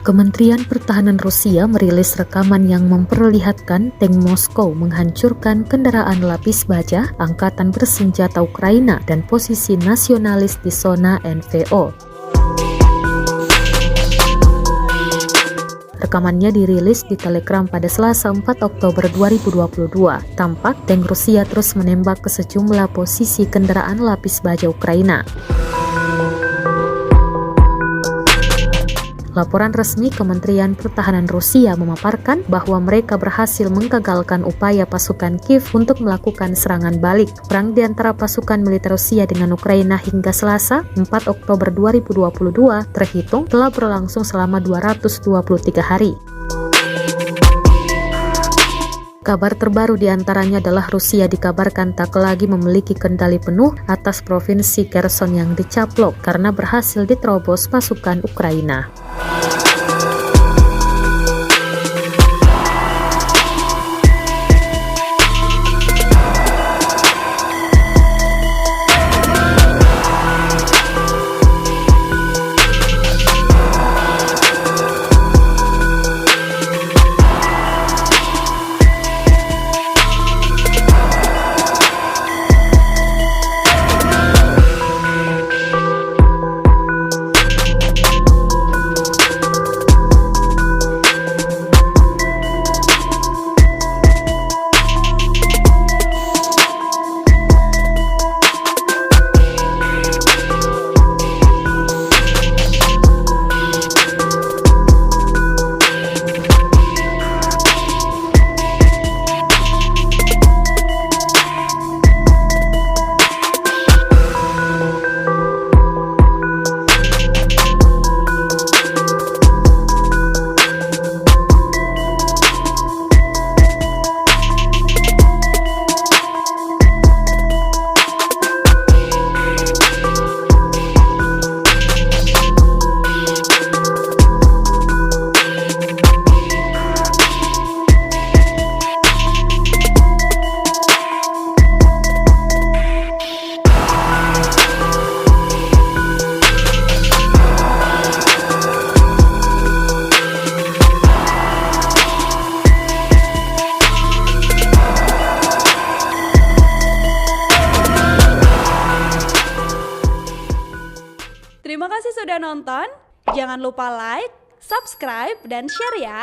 Kementerian Pertahanan Rusia merilis rekaman yang memperlihatkan tank Moskow menghancurkan kendaraan lapis baja angkatan bersenjata Ukraina dan posisi nasionalis di zona NVO. Rekamannya dirilis di Telegram pada Selasa 4 Oktober 2022. Tampak tank Rusia terus menembak ke sejumlah posisi kendaraan lapis baja Ukraina. Laporan resmi Kementerian Pertahanan Rusia memaparkan bahwa mereka berhasil menggagalkan upaya pasukan Kiev untuk melakukan serangan balik. Perang di antara pasukan militer Rusia dengan Ukraina hingga Selasa 4 Oktober 2022 terhitung telah berlangsung selama 223 hari. Kabar terbaru diantaranya adalah Rusia dikabarkan tak lagi memiliki kendali penuh atas provinsi Kherson yang dicaplok karena berhasil diterobos pasukan Ukraina. Terima kasih sudah nonton. Jangan lupa like, subscribe, dan share ya.